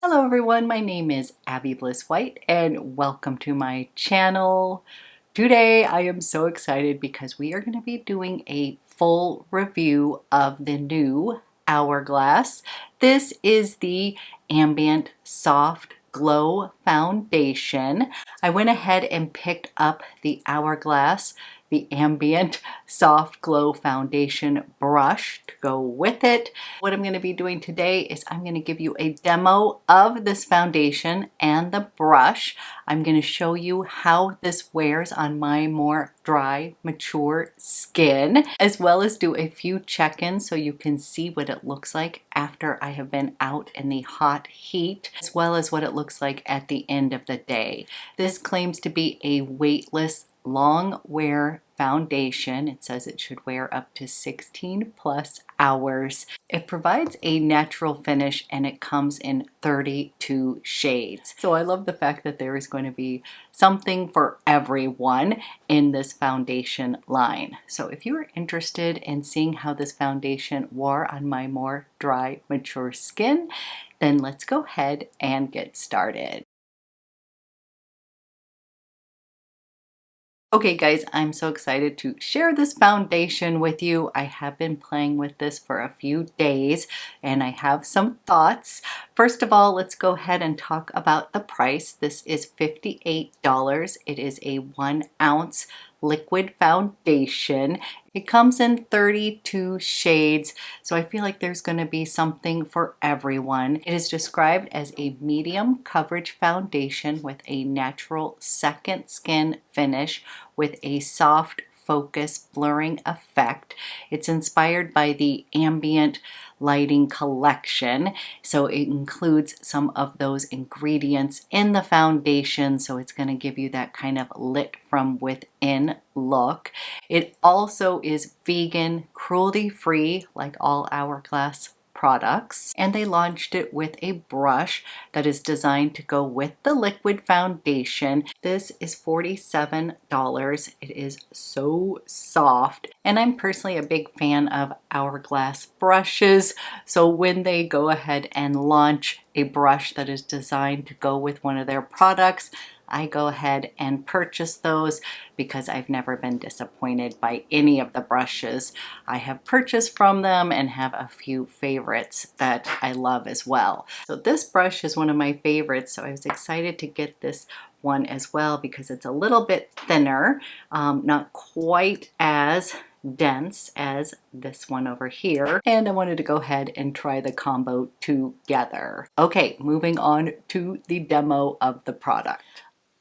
Hello everyone, my name is Abby Bliss White and welcome to my channel. Today I am so excited because we are going to be doing a full review of the new Hourglass. This is the Ambient Soft Glow Foundation. I went ahead and picked up the Hourglass, the Ambient Soft Glow Foundation brush to go with it. What I'm going to be doing today is I'm going to give you a demo of this foundation and the brush. I'm going to show you how this wears on my more dry, mature skin, as well as do a few check-ins so you can see what it looks like after I have been out in the hot heat, as well as what it looks like at the end of the day. This claims to be a weightless, long wear foundation. It says it should wear up to 16 plus hours. It provides a natural finish and it comes in 32 shades. So I love the fact that there is going to be something for everyone in this foundation line. So if you are interested in seeing how this foundation wore on my more dry, mature skin, then let's go ahead and get started. Okay guys, I'm so excited to share this foundation with you. I have been playing with this for a few days and I have some thoughts. First of all, let's go ahead and talk about the price. This is $58. It is a 1 ounce liquid foundation. It comes in 32 shades, so I feel like there's going to be something for everyone. It is described as a medium coverage foundation with a natural second skin finish with a soft focus blurring effect. It's inspired by the ambient lighting collection, so it includes some of those ingredients in the foundation, so it's going to give you that kind of lit from within look. It also is vegan, cruelty-free, like all Hourglass products, and they launched it with a brush that is designed to go with the liquid foundation. This is $47. It is so soft, and I'm personally a big fan of Hourglass brushes, so when they go ahead and launch a brush that is designed to go with one of their products, I go ahead and purchase those because I've never been disappointed by any of the brushes I have purchased from them and have a few favorites that I love as well. So this brush is one of my favorites, so I was excited to get this one as well because it's a little bit thinner, not quite as dense as this one over here, and I wanted to go ahead and try the combo together. Okay, moving on to the demo of the product.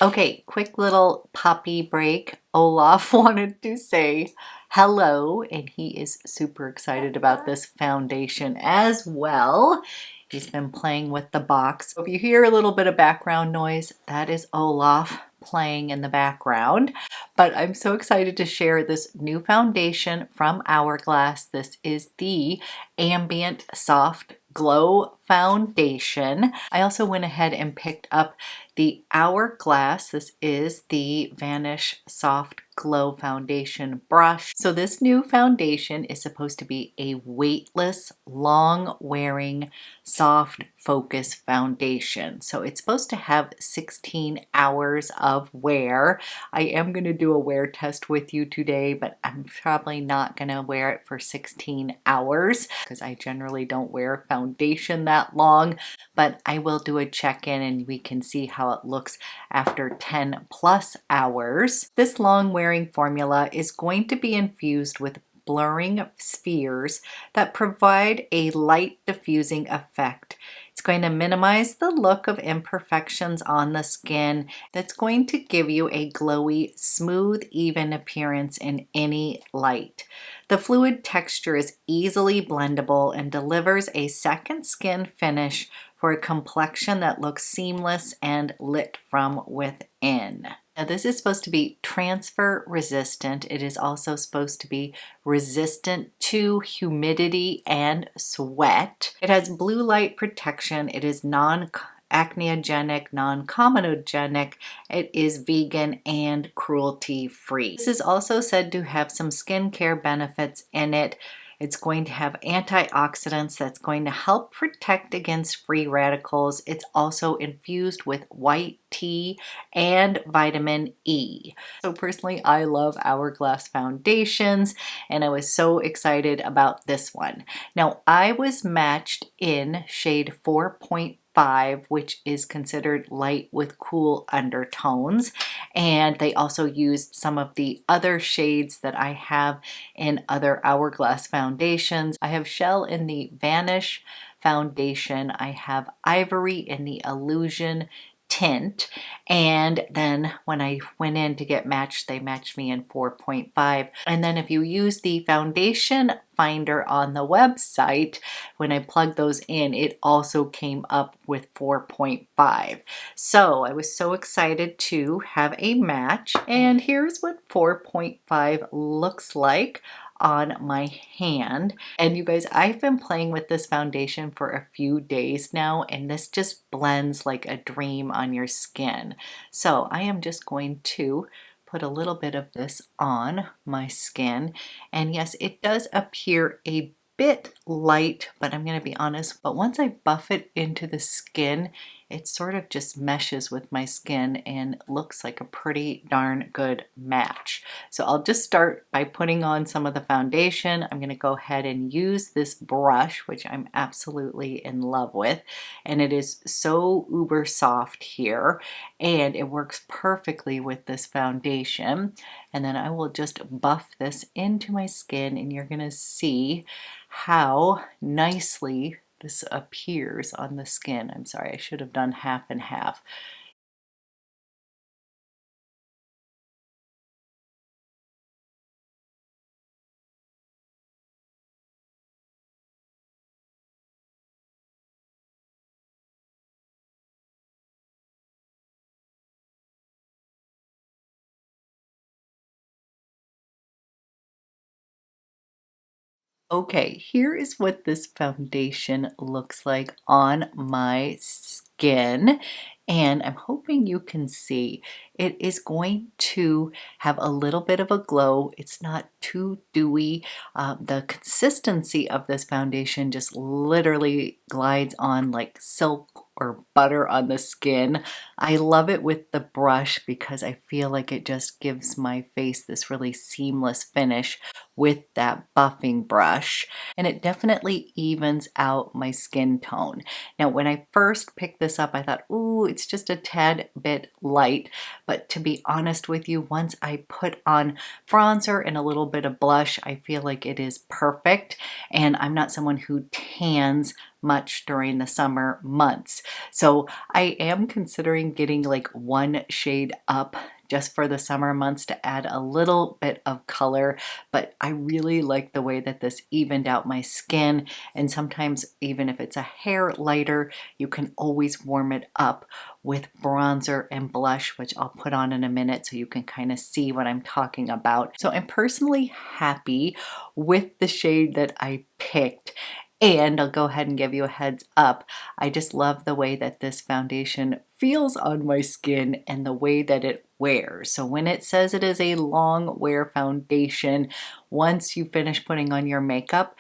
Okay, quick little puppy break. Olaf wanted to say hello, and he is super excited about this foundation as well. He's been playing with the box. So if you hear a little bit of background noise, that is Olaf playing in the background. But I'm so excited to share this new foundation from Hourglass. This is the Ambient Soft Glow Foundation. I also went ahead and picked up the Hourglass. This is the Vanish Soft Glow Foundation brush. So this new foundation is supposed to be a weightless, long-wearing, soft focus foundation. So it's supposed to have 16 hours of wear. I am going to do a wear test with you today, but I'm probably not going to wear it for 16 hours because I generally don't wear foundation that long, but I will do a check-in and we can see how it looks after 10 plus hours. This long wearing formula is going to be infused with blurring spheres that provide a light diffusing effect. It's going to minimize the look of imperfections on the skin. That's going to give you a glowy, smooth, even appearance in any light. The fluid texture is easily blendable and delivers a second skin finish for a complexion that looks seamless and lit from within. Now this is supposed to be transfer resistant. It is also supposed to be resistant to humidity and sweat. It has blue light protection. It is non-acneogenic, non-comedogenic. It is vegan and cruelty free. This is also said to have some skincare benefits in it. It's going to have antioxidants that's going to help protect against free radicals. It's also infused with white tea and vitamin E. So personally, I love Hourglass foundations, and I was so excited about this one. Now, I was matched in shade 4.5, which is considered light with cool undertones. And they also used some of the other shades that I have in other Hourglass foundations. I have Shell in the Vanish foundation. I have Ivory in the Illusion tint, and then when I went in to get matched, they matched me in 4.5. And then if you use the foundation finder on the website, when I plugged those in, it also came up with 4.5. So I was so excited to have a match, and here's what 4.5 looks like on my hand. And you guys, I've been playing with this foundation for a few days now, and this just blends like a dream on your skin. So I am just going to put a little bit of this on my skin, and yes, it does appear a bit light, but I'm going to be honest, but once I buff it into the skin, it sort of just meshes with my skin and looks like a pretty darn good match. So I'll just start by putting on some of the foundation. I'm going to go ahead and use this brush, which I'm absolutely in love with, and it is so uber soft here, and it works perfectly with this foundation. And then I will just buff this into my skin, and you're going to see how nicely this appears on the skin. I'm sorry, I should have done half and half. Okay, here is what this foundation looks like on my skin, and I'm hoping you can see. It is going to have a little bit of a glow. It's not too dewy. The consistency of this foundation just literally glides on like silk or butter on the skin. I love it with the brush because I feel like it just gives my face this really seamless finish with that buffing brush, and it definitely evens out my skin tone. Now, when I first picked this up, I thought, ooh, it's just a tad bit light, but to be honest with you, once I put on bronzer and a little bit of blush, I feel like it is perfect, and I'm not someone who tans much during the summer months. So I am considering getting like one shade up just for the summer months to add a little bit of color, but I really like the way that this evened out my skin, and sometimes even if it's a hair lighter, you can always warm it up with bronzer and blush, which I'll put on in a minute so you can kind of see what I'm talking about. So I'm personally happy with the shade that I picked. And I'll go ahead and give you a heads up. I just love the way that this foundation feels on my skin and the way that it wears. So when it says it is a long wear foundation, once you finish putting on your makeup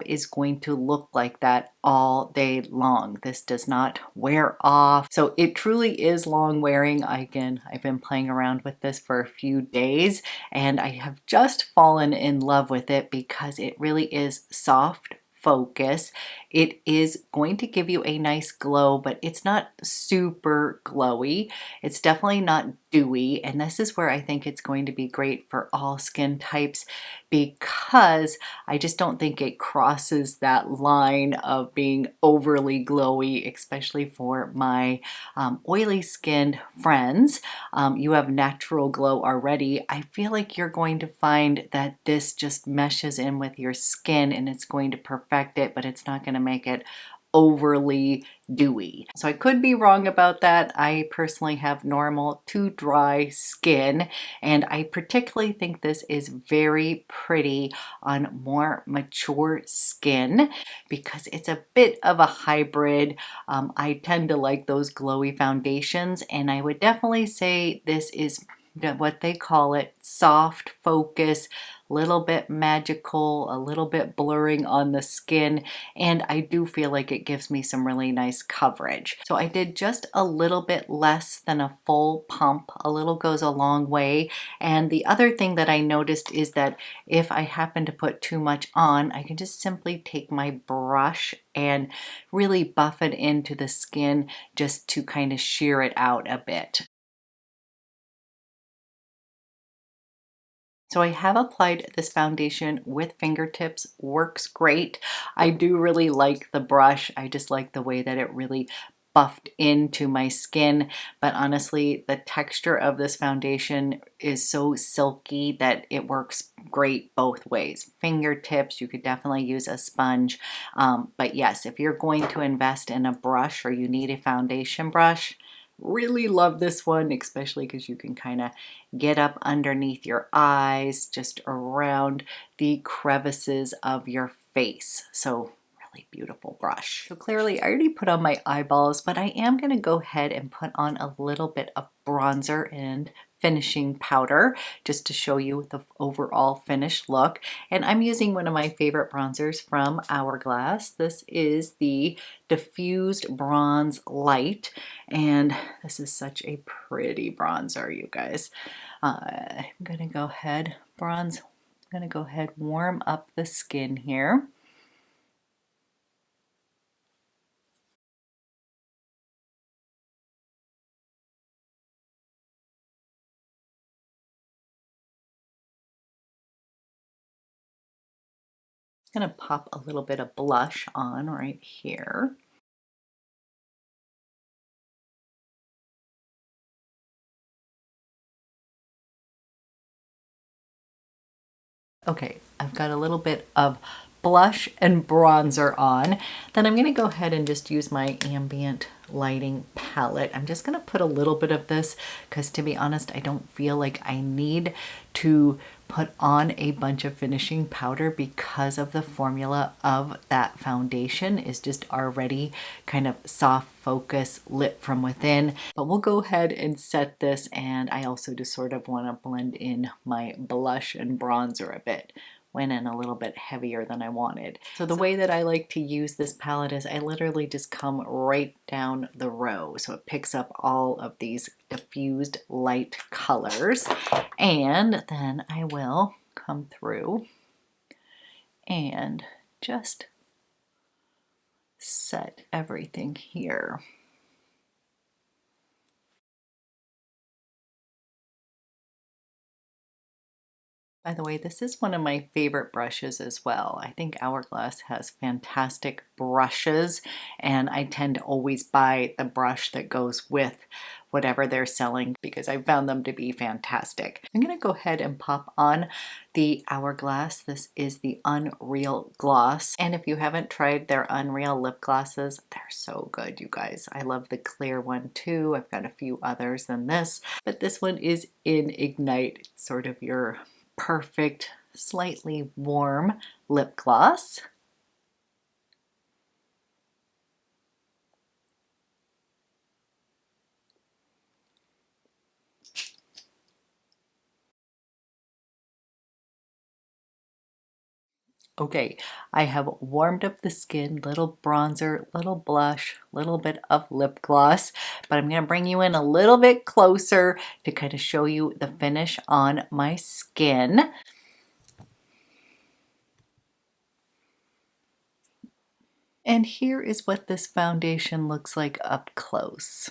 is going to look like that all day long. This does not wear off. So it truly is long wearing. Again, I've been playing around with this for a few days, and I have just fallen in love with it because it really is soft focus. It is going to give you a nice glow, but it's not super glowy. It's definitely not dewy, and this is where I think it's going to be great for all skin types because I just don't think it crosses that line of being overly glowy, especially for my oily skinned friends. You have natural glow already. I feel like you're going to find that this just meshes in with your skin and it's going to perfect it, but it's not going to make it overly dewy. So I could be wrong about that. I personally have normal to dry skin, and I particularly think this is very pretty on more mature skin because it's a bit of a hybrid. I tend to like those glowy foundations, and I would definitely say this is what they call it, soft focus, little bit magical, a little bit blurring on the skin, and I do feel like it gives me some really nice coverage. So I did just a little bit less than a full pump. A little goes a long way. And the other thing that I noticed is that if I happen to put too much on, I can just simply take my brush and really buff it into the skin just to kind of shear it out a bit. So I have applied this foundation with fingertips, works great. I do really like the brush. I just like the way that it really buffed into my skin. But honestly, the texture of this foundation is so silky that it works great both ways. Fingertips, you could definitely use a sponge. But yes, if you're going to invest in a brush or you need a foundation brush, really love this one, especially because you can kind of get up underneath your eyes, just around the crevices of your face. So really beautiful brush. So clearly I already put on my eyeballs, but I am going to go ahead and put on a little bit of bronzer and finishing powder just to show you the overall finished look. And I'm using one of my favorite bronzers from Hourglass. This is the Diffused Bronze Light, and this is such a pretty bronzer, you guys. I'm gonna go ahead, I'm gonna go ahead, warm up the skin here. I'm gonna pop a little bit of blush on right here. Okay, I've got a little bit of blush and bronzer on. Then I'm going to go ahead and just use my ambient lighting palette. I'm just going to put a little bit of this because, to be honest, I don't feel like I need to put on a bunch of finishing powder because of the formula of that foundation is just already kind of soft focus, lit from within. But we'll go ahead and set this, and I also just sort of want to blend in my blush and bronzer a bit. Went in a little bit heavier than I wanted. So the way that I like to use this palette is I literally just come right down the row. So it picks up all of these diffused light colors, and then I will come through and just set everything here. By the way, this is one of my favorite brushes as well. I think Hourglass has fantastic brushes, and I tend to always buy the brush that goes with whatever they're selling because I found them to be fantastic. I'm going to go ahead and pop on the Hourglass. This is the Unreal Gloss, and if you haven't tried their Unreal lip glosses, they're so good, you guys. I love the clear one too. I've got a few others than this, but this one is in Ignite. It's sort of your perfect, slightly warm lip gloss. Okay, I have warmed up the skin, little bronzer, little blush, little bit of lip gloss, but I'm going to bring you in a little bit closer to kind of show you the finish on my skin. And here is what this foundation looks like up close.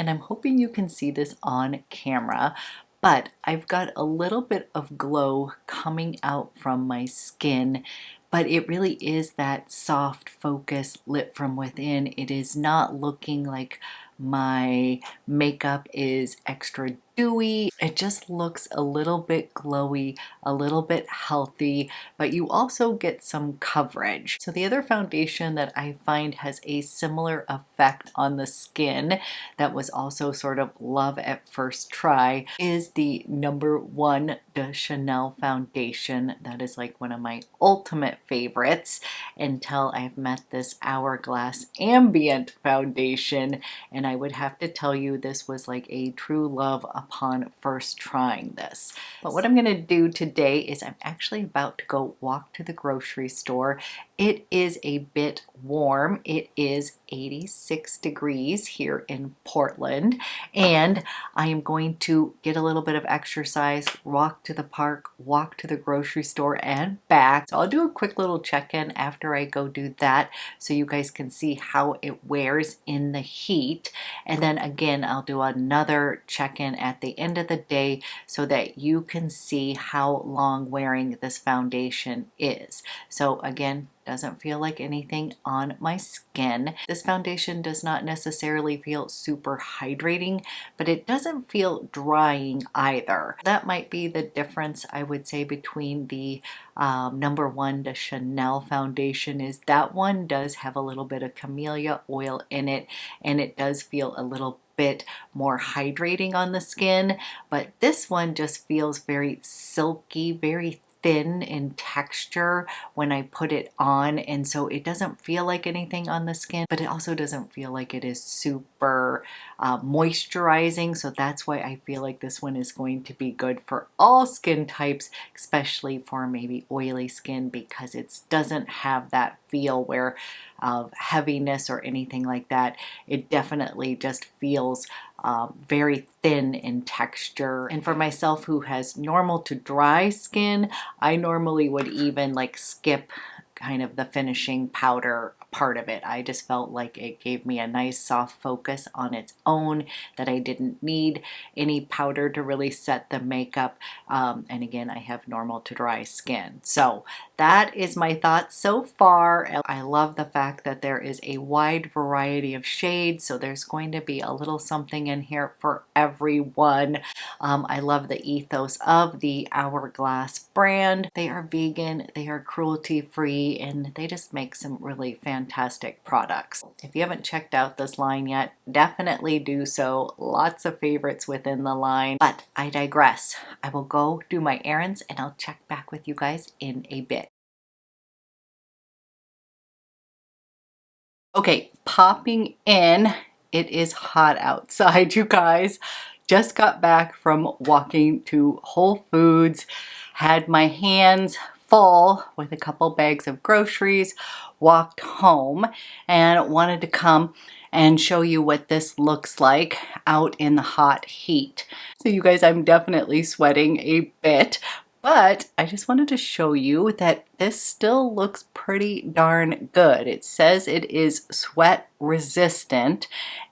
And I'm hoping you can see this on camera, but I've got a little bit of glow coming out from my skin, but it really is that soft focus lit from within. It is not looking like my makeup is extra dewy. It just looks a little bit glowy, a little bit healthy, but you also get some coverage. So the other foundation that I find has a similar effect on the skin that was also sort of love at first try is the #1 de Chanel foundation. That is like one of my ultimate favorites until I've met this Hourglass Ambient foundation. And I would have to tell you, this was like a true love upon first trying this. But what I'm going to do today is I'm actually about to go walk to the grocery store. It is a bit warm. It is 86 degrees here in Portland, and I am going to get a little bit of exercise, walk to the park, walk to the grocery store and back. So I'll do a quick little check-in after I go do that so you guys can see how it wears in the heat. And then again, I'll do another check-in at the end of the day so that you can see how long wearing this foundation is. So again, doesn't feel like anything on my skin. This foundation does not necessarily feel super hydrating, but it doesn't feel drying either. That might be the difference, I would say, between the number one, the Chanel foundation, is that one does have a little bit of camellia oil in it, and it does feel a little bit more hydrating on the skin, but this one just feels very silky, very thin in texture when I put it on, and so it doesn't feel like anything on the skin, but it also doesn't feel like it is super moisturizing. So that's why I feel like this one is going to be good for all skin types, especially for maybe oily skin, because it doesn't have that feel where of heaviness or anything like that. It definitely just feels very thin in texture. And for myself, who has normal to dry skin, I normally would even like skip kind of the finishing powder part of it. I just felt like it gave me a nice soft focus on its own, that I didn't need any powder to really set the makeup. And again, I have normal to dry skin. So that is my thoughts so far. I love the fact that there is a wide variety of shades, so there's going to be a little something in here for everyone. I love the ethos of the Hourglass brand. They are vegan, they are cruelty free, and they just make some really fantastic products. If you haven't checked out this line yet, definitely do so. Lots of favorites within the line, but I digress. I will go do my errands and I'll check back with you guys in a bit. Okay, popping in. It is hot outside, you guys. Just got back from walking to Whole Foods, had my hands full with a couple bags of groceries, walked home, and wanted to come and show you what this looks like out in the hot heat. So you guys, I'm definitely sweating a bit, but I just wanted to show you that this still looks pretty darn good. It says it is sweat resistant,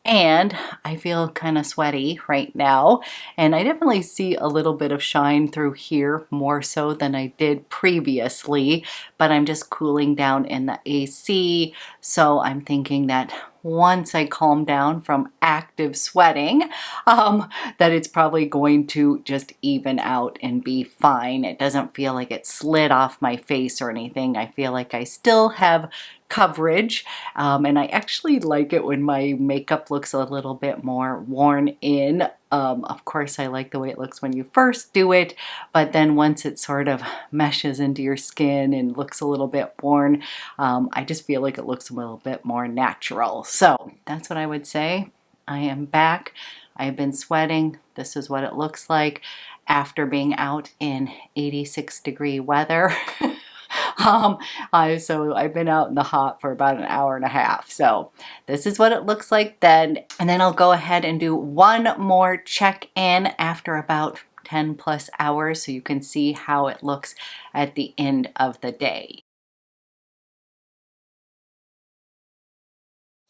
and I feel kind of sweaty right now, and I definitely see a little bit of shine through here, more so than I did previously, but I'm just cooling down in the AC, so I'm thinking that once I calm down from active sweating, that it's probably going to just even out and be fine. It doesn't feel like it slid off my face or anything. I feel like I still have coverage, and I actually like it when my makeup looks a little bit more worn in. Of course, I like the way it looks when you first do it, but then once it sort of meshes into your skin and looks a little bit worn, I just feel like it looks a little bit more natural. So that's what I would say. I am back. I have been sweating. This is what it looks like after being out in 86-degree weather. So I've been out in the hot for about an hour and a half. So this is what it looks like then. And then I'll go ahead and do one more check-in after about 10 plus hours so you can see how it looks at the end of the day.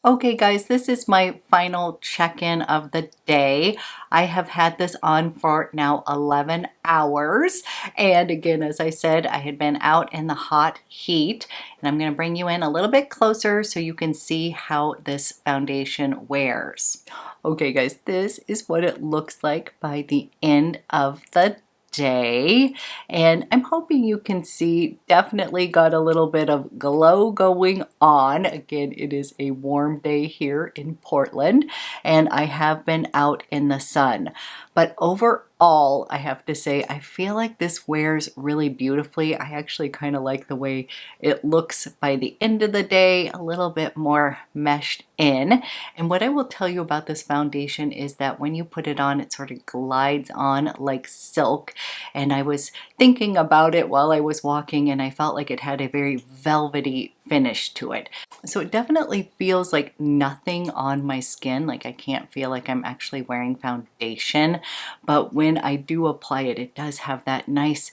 Okay guys, this is my final check-in of the day. I have had this on for now 11 hours. And again, as I said, I had been out in the hot heat. And I'm going to bring you in a little bit closer so you can see how this foundation wears. Okay guys, this is what it looks like by the end of the day, and I'm hoping you can see, definitely got a little bit of glow going on. Again, it is a warm day here in Portland, and I have been out in the sun, but overall all, I have to say, I feel like this wears really beautifully. I actually kind of like the way it looks by the end of the day, a little bit more meshed in. And what I will tell you about this foundation is that when you put it on, it sort of glides on like silk. And I was thinking about it while I was walking, and I felt like it had a very velvety finish to it. So it definitely feels like nothing on my skin. Like I can't feel like I'm actually wearing foundation. But when I do apply it, it does have that nice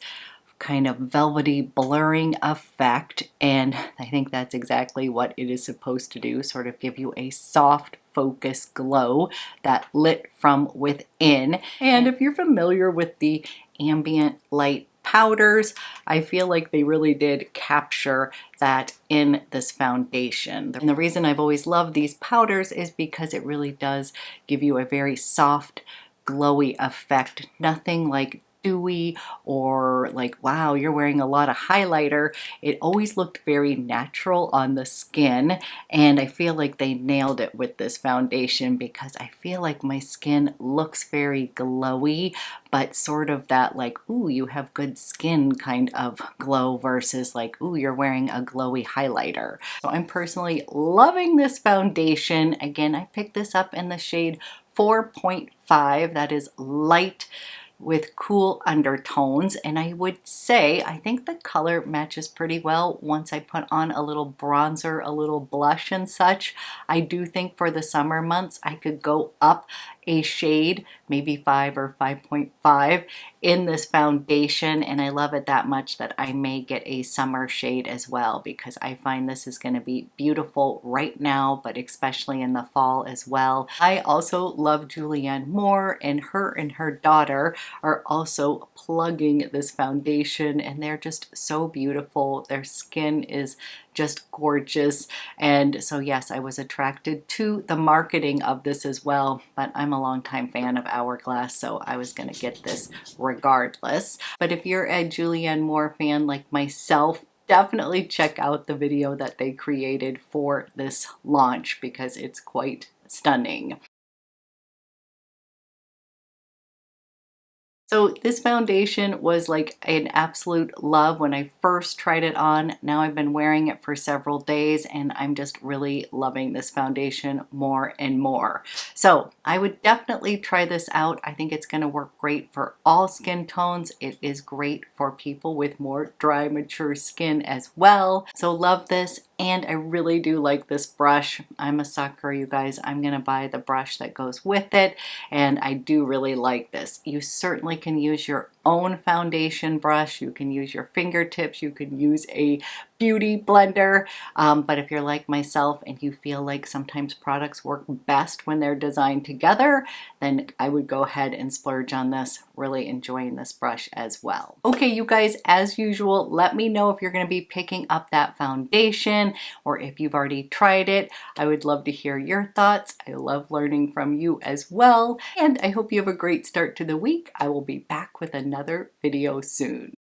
kind of velvety blurring effect. And I think that's exactly what it is supposed to do, sort of give you a soft focus glow that lit from within. And if you're familiar with the ambient light powders, I feel like they really did capture that in this foundation. And the reason I've always loved these powders is because it really does give you a very soft, glowy effect. Nothing like dewy or like, wow, you're wearing a lot of highlighter. It always looked very natural on the skin, and I feel like they nailed it with this foundation because I feel like my skin looks very glowy, but sort of that like, ooh, you have good skin kind of glow versus like, ooh, you're wearing a glowy highlighter. So I'm personally loving this foundation. Again, I picked this up in the shade 4.5. That is light with cool undertones, and I would say I think the color matches pretty well once I put on a little bronzer, a little blush and such. I do think for the summer months I could go up a shade, maybe 5 or 5.5 in this foundation, and I love it that much that I may get a summer shade as well, because I find this is going to be beautiful right now, but especially in the fall as well. I also love Julianne Moore, and her daughter are also plugging this foundation, and they're just so beautiful. Their skin is just gorgeous. And so yes, I was attracted to the marketing of this as well, but I'm a longtime fan of Hourglass, so I was gonna get this regardless. But if you're a Julianne Moore fan like myself, definitely check out the video that they created for this launch because it's quite stunning. So this foundation was like an absolute love when I first tried it on. Now I've been wearing it for several days and I'm just really loving this foundation more and more. So I would definitely try this out. I think it's going to work great for all skin tones. It is great for people with more dry, mature skin as well. So love this. And I really do like this brush. I'm a sucker, you guys. I'm going to buy the brush that goes with it. And I do really like this. You certainly can use your own foundation brush. You can use your fingertips. You can use a beauty blender. But if you're like myself and you feel like sometimes products work best when they're designed together, then I would go ahead and splurge on this. Really enjoying this brush as well. Okay, you guys, as usual, let me know if you're going to be picking up that foundation or if you've already tried it. I would love to hear your thoughts. I love learning from you as well. And I hope you have a great start to the week. I will be back with another video soon.